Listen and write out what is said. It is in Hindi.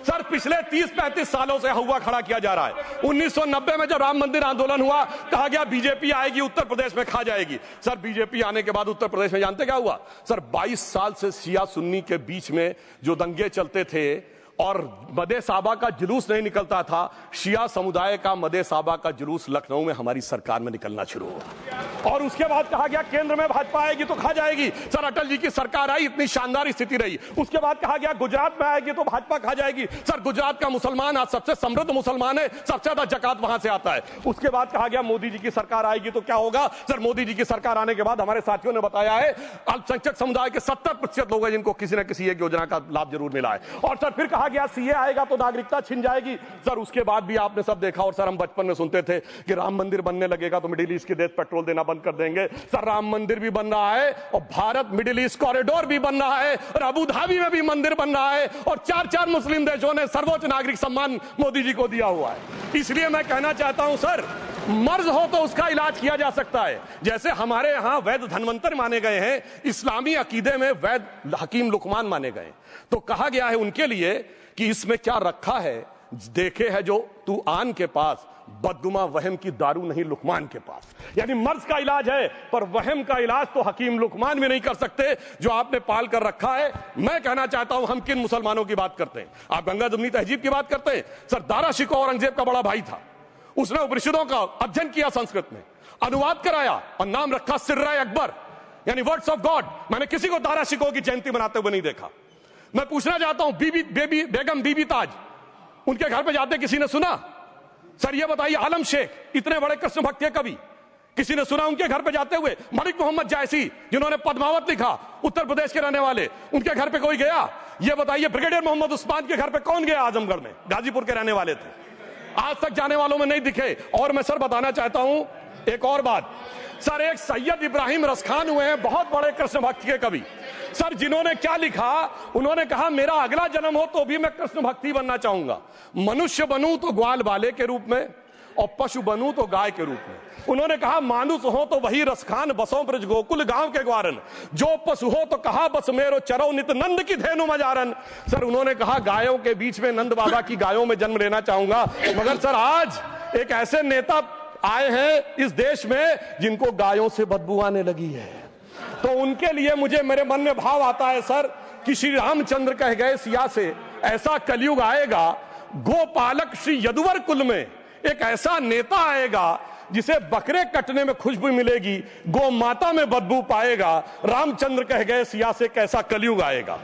सर पिछले 30-35 सालों से हुआ खड़ा किया जा रहा है। 1990 में जब राम मंदिर आंदोलन हुआ, कहा गया बीजेपी आएगी उत्तर प्रदेश में खा जाएगी। सर बीजेपी आने के बाद उत्तर प्रदेश में जानते क्या हुआ? सर 22 साल से शिया सुन्नी के बीच में जो दंगे चलते थे और मदे साबा का जुलूस नहीं निकलता था, शिया समुदाय का मदे साबा का जुलूस लखनऊ में हमारी सरकार में निकलना शुरू हुआ। और उसके बाद कहा गया केंद्र में भाजपा आएगी तो खा जाएगी। सर अटल जी की सरकार आई, इतनी शानदार स्थिति रही। उसके बाद कहा गया गुजरात में आएगी तो भाजपा खा जाएगी। सर गुजरात का मुसलमान आज सबसे समृद्ध मुसलमान है, सबसे ज्यादा जकात वहां से आता है। उसके बाद कहा गया मोदी जी की सरकार आएगी तो क्या होगा? सर मोदी जी की सरकार आने के बाद हमारे साथियों ने बताया है अल्पसंख्यक समुदाय के 70% लोग हैं जिनको किसी न किसी एक योजना का लाभ जरूर मिला है। और सर फिर कहा गया सीए आएगा तो नागरिकता छिन जाएगी। सर उसके बाद भी आपने सब देखा, और सर हम बचपन में सुनते थे कि राम मंदिर बनने लगेगा तो मिडिल ईस्ट के देश पेट्रोल देना बंद कर देंगे। सर राम मंदिर भी बन रहा है और भारत मिडिल ईस्ट कॉरिडोर भी बन रहा है और अबू धाबी में भी मंदिर बन रहा है और 4 मुस्लिम देशों ने सर्वोच्च नागरिक सम्मान मोदी जी को दिया हुआ है। इसलिए मैं कहना चाहता हूं सर, मर्ज हो तो उसका इलाज किया जा सकता है। जैसे हमारे यहां वैद धन्वंतर माने गए हैं, इस्लामी अकीदे में वैद हकीम लुकमान माने गए, तो कहा गया है उनके लिए कि इसमें क्या रखा है, देखे है जो तू आन के पास, बददुमा वहम की दारू नहीं लुकमान के पास। यानी मर्ज का इलाज है पर वहम का इलाज तो हकीम लुकमान भी नहीं कर सकते जो आपने पाल कर रखा है। मैं कहना चाहता हूं हम किन मुसलमानों की बात करते हैं? आप गंगा जमुनी तहजीब की बात करते हैं। सर दारा शिकोह औरंगजेब का बड़ा भाई था, उसने उपनिषदों का अध्ययन किया, संस्कृत में अनुवाद कराया और नाम रखा सिर्रा अकबर, यानी वर्ड्स ऑफ गॉड। मैंने किसी को दारा शिकोह की जयंती मनाते हुए नहीं देखा। मैं पूछना चाहता हूं बेगम बीबी ताज, उनके घर पे जाते किसी ने सुना? सर ये बताइए, आलम शेख इतने बड़े कृष्ण भक्त के कवि, किसी ने सुना उनके घर पे जाते हुए? मलिक मोहम्मद जायसी जिन्होंने पद्मावत लिखा, उत्तर प्रदेश के रहने वाले, उनके घर पे कोई गया? ये बताइए ब्रिगेडियर मोहम्मद उस्मान के घर पे कौन गया? आजमगढ़ में, गाजीपुर के रहने वाले थे, आज तक जाने वालों में नहीं दिखे। और मैं सर बताना चाहता हूं एक और बात, सर एक सैयद इब्राहिम रसखान हुए हैं, बहुत बड़े कृष्ण भक्ति के कवि। सर जिन्होंने क्या लिखा, उन्होंने कहा मेरा अगला जन्म हो तो भी मैं कृष्ण भक्ति बनना चाहूंगा। मनुष्य बनूं तो ग्वाल बाले के रूप में और पशु बनूं तो गाय के रूप में। उन्होंने कहा मानुष हो तो वही रसखान, बसों ब्रज गोकुल गांव के ग्वारन। जो पशु हो तो कहा बस मेरो चरो नित नंद की धेनु मजारन। सर उन्होंने कहा गायों के बीच में नंद बाबा की गायों में जन्म लेना चाहूंगा। मगर सर आज एक ऐसे नेता आए हैं इस देश में जिनको गायों से बदबू आने लगी है, तो उनके लिए मुझे मेरे मन में भाव आता है सर कि श्री रामचंद्र कह गए सिया से, ऐसा कलयुग आएगा गोपालक श्री यदुवर कुल में एक ऐसा नेता आएगा जिसे बकरे कटने में खुशबू मिलेगी, गौ माता में बदबू पाएगा। रामचंद्र कह गए सिया से कैसा कलयुग आएगा।